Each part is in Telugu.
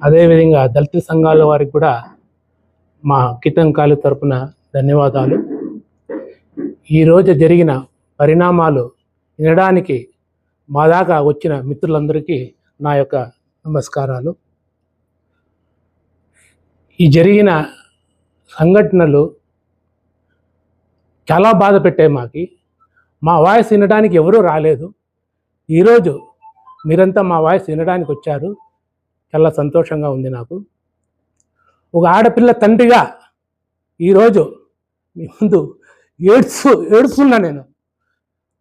అదేవిధంగా దళిత సంఘాల వారికి కూడా మా కితంకాలు తరపున ధన్యవాదాలు. ఈరోజు జరిగిన పరిణామాలు వినడానికి మా దాకా వచ్చిన మిత్రులందరికీ నా యొక్క నమస్కారాలు. ఈ జరిగిన సంఘటనలు చాలా బాధ పెట్టాయి. మా వాయిస్ వినడానికి ఎవరూ రాలేదు. ఈరోజు మీరంతా మా వాయిస్ వినడానికి వచ్చారు. చాలా సంతోషంగా ఉంది నాకు. ఒక ఆడపిల్ల తండ్రిగా ఈరోజు మీ ముందు ఏడుస్తున్నా. నేను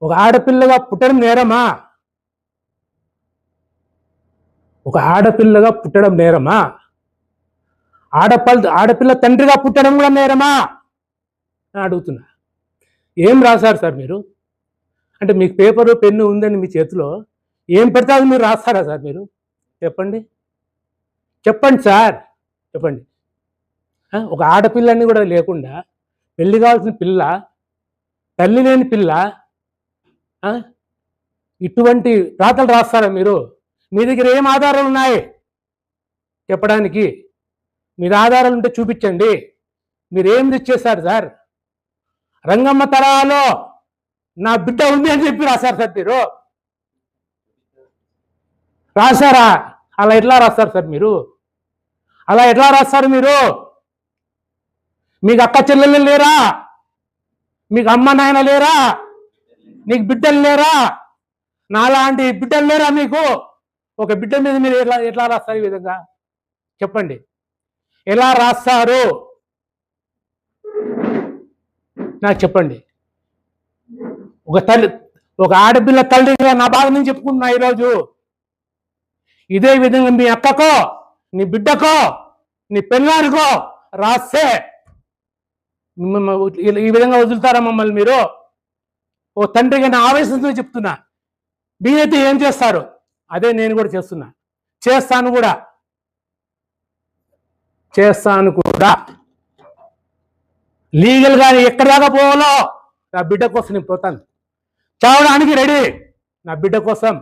ఒక ఆడపిల్లగా పుట్టడం నేరమా? ఒక ఆడపిల్లగా పుట్టడం నేరమా? ఆడపిల్ల తండ్రిగా పుట్టడం కూడా నేరమా అని అడుగుతున్నా. ఏం రాశారు సార్ మీరు? అంటే మీకు పేపరు పెన్ను ఉందని మీ చేతిలో ఏం పెడితే అది మీరు రాస్తారా సార్? మీరు చెప్పండి సార్, చెప్పండి. ఒక ఆడపిల్లని కూడా లేకుండా పెళ్లి కావాల్సిన పిల్ల, తల్లి లేని పిల్ల, ఇటువంటి రాతలు రాస్తారా మీరు? మీ దగ్గర ఏం ఆధారాలు ఉన్నాయి చెప్పడానికి? మీరు ఆధారాలు ఉంటే చూపించండి. మీరు ఏం తెచ్చేశారు సార్? రంగమ్మ తరాలో నా బిడ్డ ఉంది అని చెప్పి రాశారు సార్ మీరు. రాశారా? అలా ఎట్లా రాస్తారు సార్ మీరు? అలా ఎట్లా రాస్తారు మీరు? మీకు అక్క చెల్లెళ్ళు లేరా? మీకు అమ్మ నాయన లేరా? నీకు బిడ్డలు లేరా? నాలాంటి బిడ్డలు లేరా మీకు? ఒక బిడ్డ మీద మీరు ఎట్లా రాస్తారు ఈ విధంగా? చెప్పండి, ఎలా రాస్తారు నాకు చెప్పండి. ఒక ఆడపిల్ల తల్లిగా నా బాధ నుంచి చెప్పుకుంటున్నా ఈరోజు. ఇదే విధంగా మీ అక్కకో, నీ బిడ్డకో, నీ పెళ్ళానికో రాస్తే ఈ విధంగా వదులుతారా మమ్మల్ని మీరు? ఓ తండ్రిగా నా ఆవేశంతో చెప్తున్నా. మీరైతే ఏం చేస్తారు? అదే నేను కూడా చేస్తున్నా, చేస్తాను కూడా. లీగల్గా ఎక్కడి దాకా పోవాలో నా బిడ్డ కోసం నేను పోతాను. చావడానికి రెడీ నా బిడ్డ కోసం.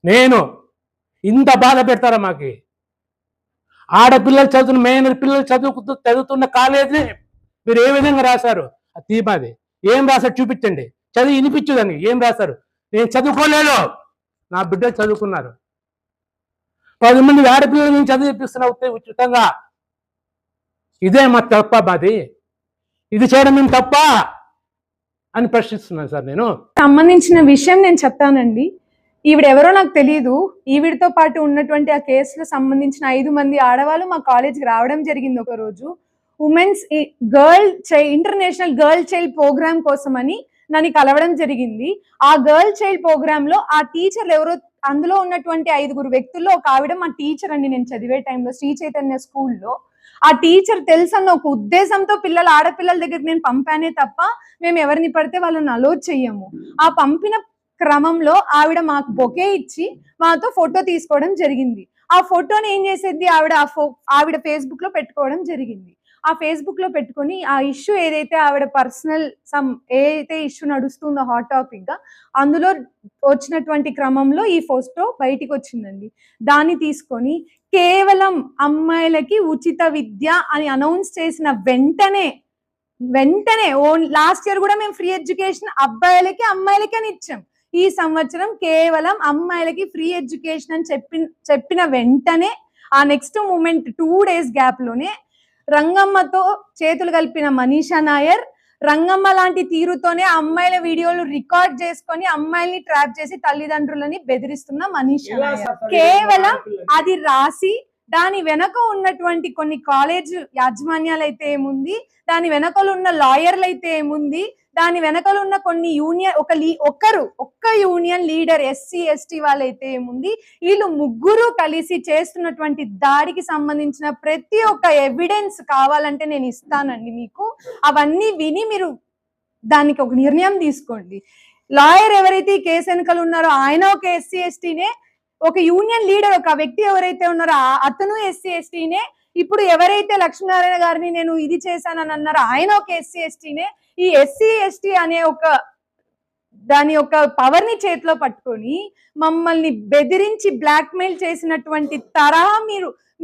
నేను ఇంత బాధ పెడతారా మాకి? ఆడపిల్లలు మేనర్ పిల్లలు చదువుతున్న కాలేజీ మీరు ఏ విధంగా రాశారు? తీమాది ఏం రాశారు చూపించండి. చదివి వినిపించదని ఏం రాశారు? నేను చదువుకోలేదు, నా బిడ్డలు చదువుకున్నారు. 10 మంది ఆడపిల్లలు నేను చదివిపిస్తున్నా ఉచితంగా. ఇదే మా తప్ప? మాది ఇది చేయడం మేము తప్ప అని ప్రశ్నిస్తున్నాను సార్. నేను సంబంధించిన విషయం నేను చెప్తానండి. ఈవిడెవరో నాకు తెలియదు. ఈవిడతో పాటు ఉన్నటువంటి ఆ కేసులో సంబంధించిన 5 మంది ఆడవాళ్ళు మా కాలేజ్కి రావడం జరిగింది. ఒక రోజు women's international girl child programme కోసం అని నన్ను కలవడం జరిగింది. ఆ గర్ల్ చైల్డ్ ప్రోగ్రామ్ లో ఆ టీచర్లు ఎవరో, అందులో ఉన్నటువంటి 5 వ్యక్తుల్లో ఒక ఆవిడ మా టీచర్ అండి. నేను చదివే టైంలో శ్రీ చైతన్య స్కూల్లో ఆ టీచర్ తెలుసన్న ఒక ఉద్దేశంతో ఆడపిల్లల దగ్గరికి నేను పంపానే తప్ప మేము ఎవరిని పడితే వాళ్ళని అలో చెయ్యము. ఆ పంపిన క్రమంలో ఆవిడ మాకు బొకే ఇచ్చి మాతో ఫోటో తీసుకోవడం జరిగింది. ఆ ఫోటోని ఏం చేసేది ఆవిడ ఫేస్బుక్ లో పెట్టుకోవడం జరిగింది. ఆ ఫేస్బుక్ లో పెట్టుకొని ఆ ఇష్యూ ఏదైతే ఆవిడ పర్సనల్ ఏదైతే ఇష్యూ నడుస్తుందో హాట్ టాపిక్ గా, అందులో వచ్చినటువంటి క్రమంలో ఈ ఫోటో బయటికి వచ్చిందండి. దాన్ని తీసుకొని కేవలం అమ్మాయిలకి ఉచిత విద్య అని అనౌన్స్ చేసిన వెంటనే లాస్ట్ ఇయర్ కూడా మేము ఫ్రీ ఎడ్యుకేషన్ అబ్బాయిలకి అమ్మాయిలకి అని ఇచ్చాం. ఈ సంవత్సరం కేవలం అమ్మాయిలకి ఫ్రీ ఎడ్యుకేషన్ అని చెప్పిన వెంటనే ఆ నెక్స్ట్ మూమెంట్ 2 days గ్యాప్ లోనే రంగమ్మతో చేతులు కలిపిన మనీషా నాయర్, రంగమ్మ లాంటి తీరుతోనే అమ్మాయిల వీడియోలు రికార్డ్ చేసుకొని అమ్మాయిల్ని ట్రాప్ చేసి తల్లిదండ్రులని బెదిరిస్తున్న మనీషా నాయర్. కేవలం అది రాసి దాని వెనక ఉన్నటువంటి కొన్ని కాలేజ్ యాజమాన్యాలు అయితే ఏముంది, దాని వెనకలు ఉన్న లాయర్లు అయితే ఏముంది, దాని వెనకలు ఉన్న కొన్ని యూనియన్ ఒక్క యూనియన్ లీడర్ SC ST వాళ్ళైతే ఏముంది, వీళ్ళు ముగ్గురు కలిసి చేస్తున్నటువంటి దాడికి సంబంధించిన ప్రతి ఒక్క ఎవిడెన్స్ కావాలంటే నేను ఇస్తానండి మీకు. అవన్నీ విని మీరు దానికి ఒక నిర్ణయం తీసుకోండి. లాయర్ ఎవరైతే ఈ కేసు వెనకలు ఉన్నారో ఆయన ఒక SC STనే, ఒక యూనియన్ లీడర్ ఒక వ్యక్తి ఎవరైతే ఉన్నారో అతను SC STనే, ఇప్పుడు ఎవరైతే లక్ష్మీనారాయణ గారిని నేను ఇది చేశానని అన్నారో ఆయన ఒక SC STనే. ఈ SC ST అనే ఒక దాని యొక్క పవర్ ని చేతిలో పట్టుకొని మమ్మల్ని బెదిరించి బ్లాక్మెయిల్ చేసినటువంటి తరహా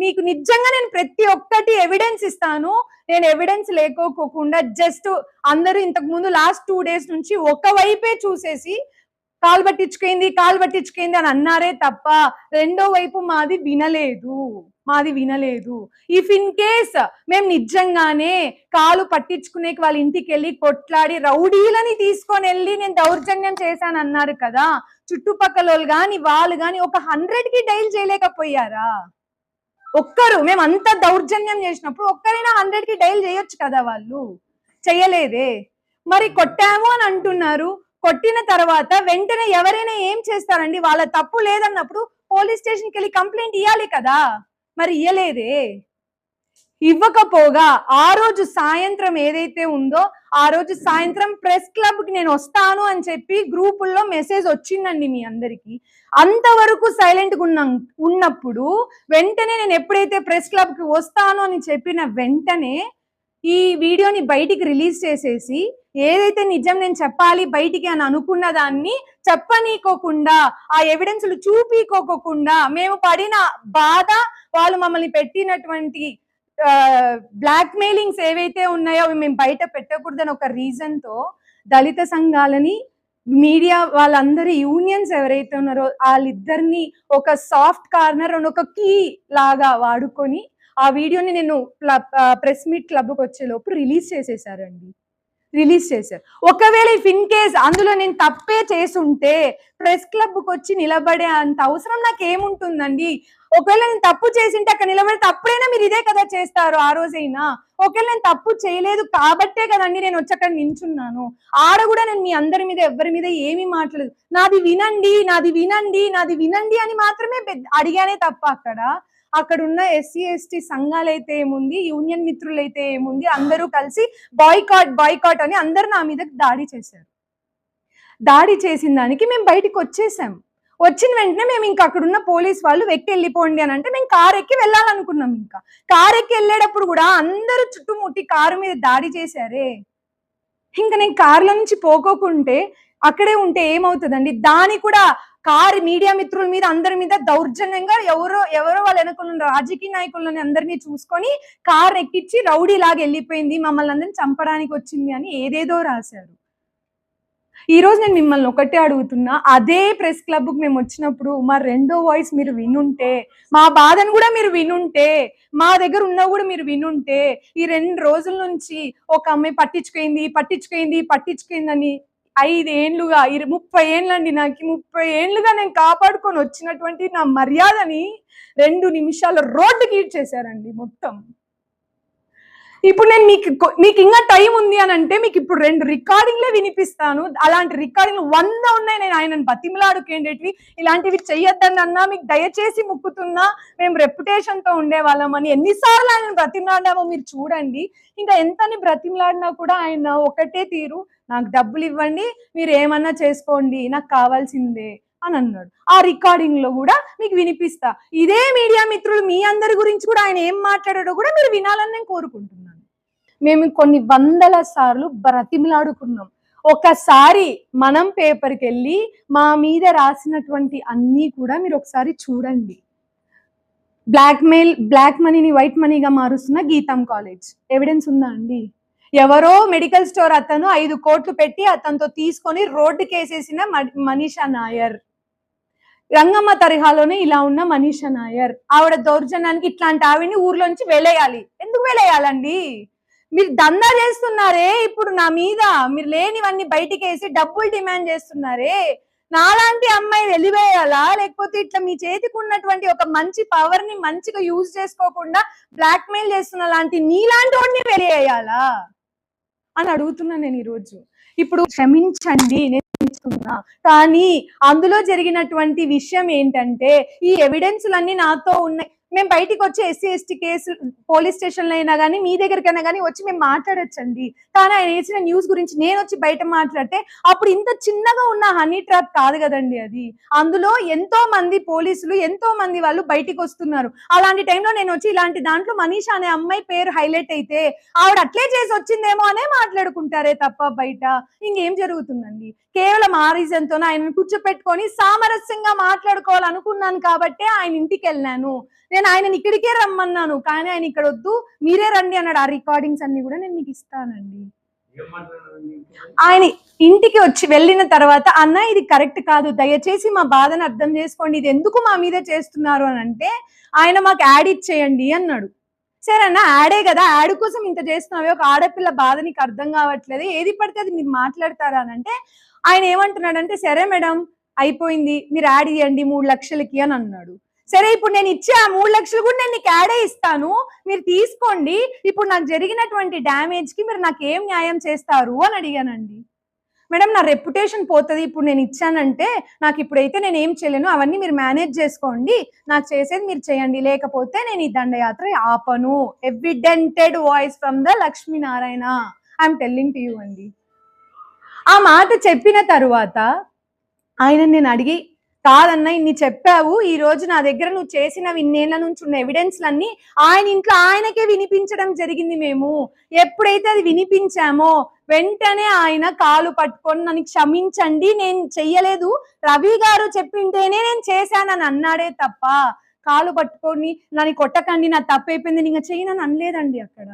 మీకు నిజంగా నేను ప్రతి ఒక్కటి ఎవిడెన్స్ ఇస్తాను. నేను ఎవిడెన్స్ లేకోకుండా జస్ట్ అందరూ ఇంతకు ముందు లాస్ట్ 2 days నుంచి ఒకవైపే చూసేసి కాలు పట్టించుకుంది అని అన్నారే తప్ప రెండో వైపు మాది వినలేదు. ఇఫ్ ఇన్ కేస్ మేము నిజంగానే కాలు పట్టించుకునేకి వాళ్ళ ఇంటికి వెళ్ళి కొట్లాడి రౌడీలని తీసుకొని వెళ్ళి నేను దౌర్జన్యం చేశాను అన్నారు కదా, చుట్టుపక్కల వాళ్ళు గాని ఒక 100కి డైల్ చేయలేకపోయారా? ఒక్కరు మేము అంత దౌర్జన్యం చేసినప్పుడు ఒక్కరైనా 100కి డైల్ చేయొచ్చు కదా, వాళ్ళు చెయ్యలేదే. మరి కొట్టాము అని అంటున్నారు. కొట్టిన తర్వాత వెంటనే ఎవరైనా ఏం చేస్తారండి? వాళ్ళ తప్పు లేదన్నప్పుడు పోలీస్ స్టేషన్కి వెళ్ళి కంప్లైంట్ ఇవ్వాలి కదా, మరి ఇవ్వలేదే. ఇవ్వకపోగా ఆ రోజు సాయంత్రం ఏదైతే ఉందో ఆ రోజు సాయంత్రం ప్రెస్ క్లబ్ కి నేను వస్తాను అని చెప్పి గ్రూపుల్లో మెసేజ్ వచ్చిందండి మీ అందరికి. అంతవరకు సైలెంట్ గా ఉన్నప్పుడు వెంటనే నేను ఎప్పుడైతే ప్రెస్ క్లబ్ కి వస్తాను అని చెప్పిన వెంటనే ఈ వీడియోని బయటికి రిలీజ్ చేసేసి ఏదైతే నిజం నేను చెప్పాలి బయటికి అని అనుకున్న దాన్ని చెప్పనీకోకుండా, ఆ ఎవిడెన్స్లు చూపికోకుండా మేము పడిన బాధ, వాళ్ళు మమ్మల్ని పెట్టినటువంటి బ్లాక్ మెయిలింగ్స్ ఏవైతే ఉన్నాయో అవి మేము బయట పెట్టకూడదని ఒక రీజన్ తో దళిత సంఘాలని, మీడియా వాళ్ళందరి యూనియన్స్ ఎవరైతే ఉన్నారో వాళ్ళిద్దరిని ఒక సాఫ్ట్ కార్నర్ ఒక కీ లాగా వాడుకొని ఆ వీడియోని నేను ప్రెస్ మీట్ క్లబ్కి వచ్చే లోపు రిలీజ్ చేశారు. ఒకవేళ ఇఫ్ ఇన్ కేస్ అందులో నేను తప్పే చేసుంటే ప్రెస్ క్లబ్కి వచ్చి నిలబడే అంత అవసరం నాకు ఏముంటుందండి? ఒకవేళ నేను తప్పు చేసింటే అక్కడ నిలబడితే అప్పుడైనా మీరు ఇదే కదా చేస్తారు, ఆ రోజైనా. ఒకవేళ నేను తప్పు చేయలేదు కాబట్టే కదండి నేను వచ్చి అక్కడ నించున్నాను. ఆడ కూడా నేను మీ అందరి మీద ఎవరి మీద ఏమీ మాట్లాడలేదు. నాది వినండి అని మాత్రమే అడిగానే తప్ప అక్కడ ఉన్న ఎస్సీ ఎస్టీ సంఘాలైతే ఏముంది, యూనియన్ మిత్రులైతే ఏముంది, అందరూ కలిసి బాయ్కాట్ అని అందరు నా మీద దాడి చేశారు. దాడి చేసిన దానికి మేము బయటికి వచ్చేసాం. వచ్చిన వెంటనే మేము ఇంకా అక్కడున్న పోలీస్ వాళ్ళు వెక్కి వెళ్ళిపోండి అని అంటే మేము కారు ఎక్కి వెళ్ళాలనుకున్నాం. ఇంకా కారు ఎక్కి వెళ్ళేటప్పుడు కూడా అందరూ చుట్టుముట్టి కారు మీద దాడి చేశారే. ఇంకా నేను కారులో నుంచి పోకోకుంటే అక్కడే ఉంటే ఏమవుతుందండి? దాని కూడా కారు మీడియా మిత్రుల మీద అందరి మీద దౌర్జన్యంగా ఎవరో వాళ్ళ వెనుకలు రాజకీయ నాయకులని అందరినీ చూసుకొని కారు ఎక్కించి రౌడీ లాగా వెళ్ళిపోయింది, మమ్మల్ని అందరిని చంపడానికి వచ్చింది అని ఏదేదో రాశారు. ఈ రోజు నేను మిమ్మల్ని ఒకటే అడుగుతున్నా, అదే ప్రెస్ క్లబ్కి మేము వచ్చినప్పుడు మా రెండో వాయిస్ మీరు వినుంటే, మా బాధను కూడా మీరు వినుంటే, మా దగ్గర ఉన్న కూడా మీరు వినుంటే, ఈ 2 రోజుల నుంచి ఒక అమ్మాయి పట్టించుకుంది అని 5 ఏళ్ళుగా 30 ఏళ్ళండి నాకు, 30 ఏళ్ళుగా నేను కాపాడుకొని వచ్చినటువంటి నా మర్యాదని 2 నిమిషాలు రోడ్డుకి ఈడ్చేశారండి మొత్తం. ఇప్పుడు నేను మీకు ఇంకా టైం ఉంది అని అంటే మీకు ఇప్పుడు 2 రికార్డింగ్లే వినిపిస్తాను. అలాంటి రికార్డింగ్లు 100 ఉన్నాయి. నేను ఆయనను బతిమలాడుకేండేటివి ఇలాంటివి చెయ్యొద్దని అన్నా, మీకు దయచేసి ముక్కుతున్నా, మేము రెప్యుటేషన్ తో ఉండేవాళ్ళమని ఎన్నిసార్లు ఆయన బ్రతిమలాడినామో మీరు చూడండి. ఇంకా ఎంతని బ్రతిమలాడినా కూడా ఆయన ఒకటే తీరు, నాకు డబ్బులు ఇవ్వండి, మీరు ఏమన్నా చేసుకోండి, నాకు కావాల్సిందే అని అన్నాడు. ఆ రికార్డింగ్ లో కూడా మీకు వినిపిస్తా. ఇదే మీడియా మిత్రులు మీ అందరి గురించి కూడా ఆయన ఏం మాట్లాడాడో కూడా మీరు వినాలని నేను కోరుకుంటున్నాను. మేము కొన్ని 100ల సార్లు బ్రతిమలాడుకున్నాం. ఒకసారి మనం పేపర్కి వెళ్ళి మా మీద రాసినటువంటి అన్నీ కూడా మీరు ఒకసారి చూడండి. బ్లాక్ మనీని వైట్ మనీగా మారుస్తున్న గీతం కాలేజ్ ఎవిడెన్స్ ఉందా అండి? ఎవరో మెడికల్ స్టోర్ అతను 5 కోట్లు పెట్టి అతనితో తీసుకొని రోడ్డుకి వేసేసిన మనీషా నాయర్, రంగమ్మ తరహాలోనే ఇలా ఉన్న మనీషా నాయర్, ఆవిడ దౌర్జన్యానికి ఇట్లాంటి ఆవిడని ఊర్లోంచి వెలేయాలి. ఎందుకు వెలేయాలండి? మీరు దందా చేస్తున్నారే ఇప్పుడు నా మీద, మీరు లేనివన్నీ బయటికి వేసి డబ్బులు డిమాండ్ చేస్తున్నారే. నాలాంటి అమ్మాయి వెలివేయాలా, లేకపోతే ఇట్లా మీ చేతికి ఉన్నటువంటి ఒక మంచి పవర్ ని మంచిగా యూజ్ చేసుకోకుండా బ్లాక్ మెయిల్ చేస్తున్న లాంటి నీలాంటి వాడిని వెలివేయాలా అని అడుగుతున్నా నేను ఈరోజు. ఇప్పుడు క్షమించండి నేను క్షమిస్తున్నా, కానీ అందులో జరిగినటువంటి విషయం ఏంటంటే ఈ ఎవిడెన్స్లన్నీ నాతో ఉన్నాయి. మేము బయటికి వచ్చి ఎస్సీ ఎస్టీ కేసు పోలీస్ స్టేషన్లో అయినా కానీ మీ దగ్గరికైనా కానీ వచ్చి మేము మాట్లాడొచ్చండి. కానీ ఆయన వేసిన న్యూస్ గురించి నేను వచ్చి బయట మాట్లాడితే అప్పుడు ఇంత చిన్నగా ఉన్న హనీ ట్రాప్ కాదు కదండి అది. అందులో ఎంతో మంది పోలీసులు ఎంతో మంది వాళ్ళు బయటికి వస్తున్నారు. అలాంటి టైంలో నేను వచ్చి ఇలాంటి దాంట్లో మనీషా అనే అమ్మాయి పేరు హైలైట్ అయితే ఆవిడ అట్లే చేసి వచ్చిందేమో అనే మాట్లాడుకుంటారే తప్ప బయట ఇంకేం జరుగుతుందండి. కేవలం ఆ రీజన్ తోనే ఆయన కూర్చోపెట్టుకొని సామరస్యంగా మాట్లాడుకోవాలనుకున్నాను కాబట్టి ఆయన ఇంటికి వెళ్ళాను. నేను ఆయనని ఇక్కడికే రమ్మన్నాను, కానీ ఆయన ఇక్కడ వద్దు మీరే రండి అన్నాడు. ఆ రికార్డింగ్స్ అన్ని కూడా నేను మీకు ఇస్తానండి. ఆయన ఇంటికి వచ్చి వెళ్ళిన తర్వాత అన్న ఇది కరెక్ట్ కాదు, దయచేసి మా బాధను అర్థం చేసుకోండి, ఇది ఎందుకు మా మీద చేస్తున్నారు అని అంటే ఆయన మాకు యాడ్ ఇచ్చేయండి అన్నాడు. సరే అన్న యాడే కదా, యాడ్ కోసం ఇంత చేస్తున్నావే, ఒక ఆడపిల్ల బాధ నీకు అర్థం కావట్లేదు, ఏది పడితే అది మీరు మాట్లాడతారా అని అంటే ఆయన ఏమంటున్నాడంటే సరే మేడం అయిపోయింది మీరు యాడ్ ఇవ్వండి 3 లక్షలకి అని అన్నాడు. సరే ఇప్పుడు నేను ఇచ్చే ఆ 3 లక్షలు కూడా నేను నీకు యాడే ఇస్తాను, మీరు తీసుకోండి, ఇప్పుడు నాకు జరిగినటువంటి డ్యామేజ్ కి మీరు నాకు ఏం న్యాయం చేస్తారు అని అడిగానండి. మేడం నా రెప్యుటేషన్ పోతుంది, ఇప్పుడు నేను ఇచ్చానంటే నాకు ఇప్పుడైతే నేను ఏం చేయలేను, అవన్నీ మీరు మేనేజ్ చేసుకోండి, నాకు చేసేది మీరు చేయండి, లేకపోతే నేను ఈ దండయాత్ర ఆపను. Evidented voice from the Lakshminarayana, I'm telling to you అండి. ఆ మాట చెప్పిన తరువాత ఆయన నేను అడిగి కాదన్నా ఇన్ని చెప్పావు, ఈ రోజు నా దగ్గర నువ్వు చేసినవి ఇన్నేళ్ల నుంచి ఉన్న ఎవిడెన్స్లన్నీ ఆయన ఇంట్లో ఆయనకే వినిపించడం జరిగింది. మేము ఎప్పుడైతే అది వినిపించామో వెంటనే ఆయన కాలు పట్టుకొని నన్ను క్షమించండి నేను చెయ్యలేదు, రవి గారు చెప్పింటేనే నేను చేశానని అన్నాడే తప్ప కాలు పట్టుకొని నన్ను కొట్టకండి నా తప్పు అయిపోయింది నేను చేయనని అనలేదండి. అక్కడ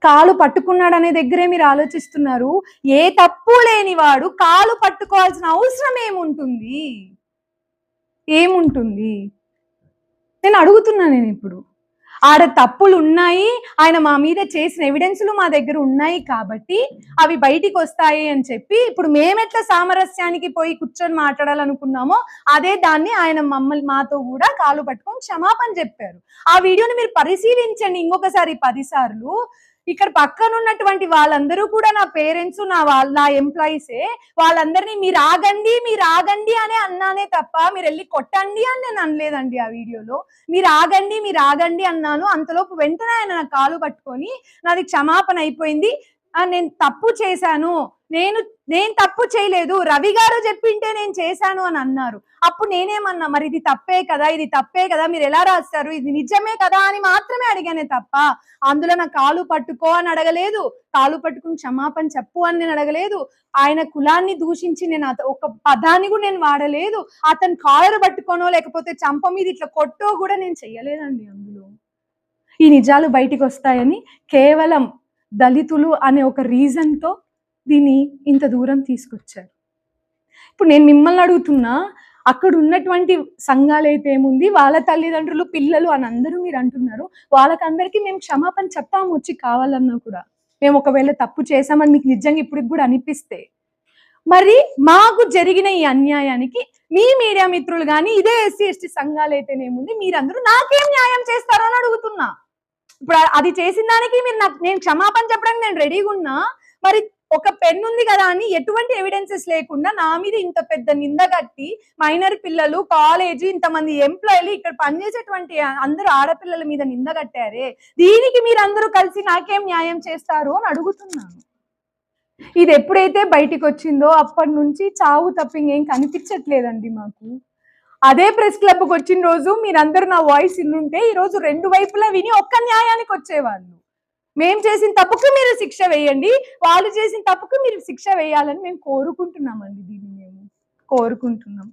కాలు పట్టుకున్నాడు అనే దగ్గరే మీరు ఆలోచిస్తున్నారు. ఏ తప్పు లేనివాడు కాలు పట్టుకోవాల్సిన అవసరం ఏముంటుంది? నేను అడుగుతున్నా. నేను ఇప్పుడు ఆడ తప్పులు ఉన్నాయి, ఆయన మా మీద చేసిన ఎవిడెన్స్లు మా దగ్గర ఉన్నాయి కాబట్టి అవి బయటికి వస్తాయి అని చెప్పి ఇప్పుడు మేమెట్లా సామరస్యానికి పోయి కూర్చొని మాట్లాడాలనుకున్నామో అదే దాన్ని ఆయన మమ్మల్ని మాతో కూడా కాలు పట్టుకొని క్షమాపణ చెప్పారు. ఆ వీడియోని మీరు పరిశీలించండి ఇంకొకసారి 10 సార్లు. ఇక్కడ పక్కన ఉన్నటువంటి వాళ్ళందరూ కూడా నా పేరెంట్స్, నా ఎంప్లాయీసే, వాళ్ళందరినీ మీరు ఆగండి అనే అన్నానే తప్ప మీరు వెళ్ళి కొట్టండి అని నేను అనలేదండి. ఆ వీడియోలో మీరు ఆగండి అన్నాను. అంతలోపు వెంటనే ఆయన నా కాలు పట్టుకొని నాది క్షమాపణ అయిపోయింది, నేను తప్పు చేశాను, నేను తప్పు చేయలేదు, రవి గారు చెప్పింటే నేను చేశాను అని అన్నారు. అప్పుడు నేనేమన్నా మరి ఇది తప్పే కదా మీరు ఎలా రాస్తారు, ఇది నిజమే కదా అని మాత్రమే అడిగానే తప్ప అందులో నా కాలు పట్టుకో అని అడగలేదు, కాలు పట్టుకుని క్షమాపణ చెప్పు అని నేను అడగలేదు, ఆయన కులాన్ని దూషించి నేను ఒక పదాన్ని కూడా నేను వాడలేదు, అతను కాలర్ పట్టుకోనో లేకపోతే చంప మీద ఇట్లా కొట్టో కూడా నేను చెయ్యలేదండి. అందులో ఈ నిజాలు బయటికి వస్తాయని కేవలం దళితులు అనే ఒక రీజన్తో దీన్ని ఇంత దూరం తీసుకొచ్చారు. ఇప్పుడు నేను మిమ్మల్ని అడుగుతున్నా, అక్కడ ఉన్నటువంటి సంఘాలు అయితే ఏముంది, వాళ్ళ తల్లిదండ్రులు పిల్లలు అని అందరూ మీరు అంటున్నారు, వాళ్ళకందరికీ మేము క్షమాపణ చెప్తాము వచ్చి కావాలన్నా కూడా. మేము ఒకవేళ తప్పు చేశామని మీకు నిజంగా ఇప్పటికి కూడా అనిపిస్తే, మరి మాకు జరిగిన ఈ అన్యాయానికి మీ మీడియా మిత్రులు కానీ ఇదే ఎస్సీ ఎస్టీ సంఘాలు అయితేనేముంది మీరందరూ నాకేం న్యాయం చేస్తారో అని అడుగుతున్నా. ఇప్పుడు అది చేసిన దానికి మీరు నేను క్షమాపణ చెప్పడానికి నేను రెడీగా ఉన్నా, మరి ఒక పెన్ ఉంది కదా అని ఎటువంటి ఎవిడెన్సెస్ లేకుండా నా మీద ఇంత పెద్ద నింద కట్టి మైనర్ పిల్లలు, కాలేజీ, ఇంతమంది ఎంప్లాయీలు, ఇక్కడ పనిచేసేటువంటి అందరూ ఆడపిల్లల మీద నింద కట్టారే, దీనికి మీరు అందరూ కలిసి నాకేం న్యాయం చేస్తారు అని అడుగుతున్నాను. ఇది ఎప్పుడైతే బయటికి వచ్చిందో అప్పటి నుంచి చావు తప్ప ఇంకేం కనిపించట్లేదండి మాకు. అదే ప్రెస్ క్లబ్కి వచ్చిన రోజు మీరందరూ నా వాయిస్ ఇన్నుంటే ఈరోజు 2 వైపులా విని ఒక్క న్యాయానికి వచ్చేవాళ్ళు. మేము చేసిన తప్పుకు మీరు శిక్ష వేయండి, వాళ్ళు చేసిన తప్పుకు మీరు శిక్ష వేయాలని మేము కోరుకుంటున్నామండి. దీన్ని మేము కోరుకుంటున్నాం.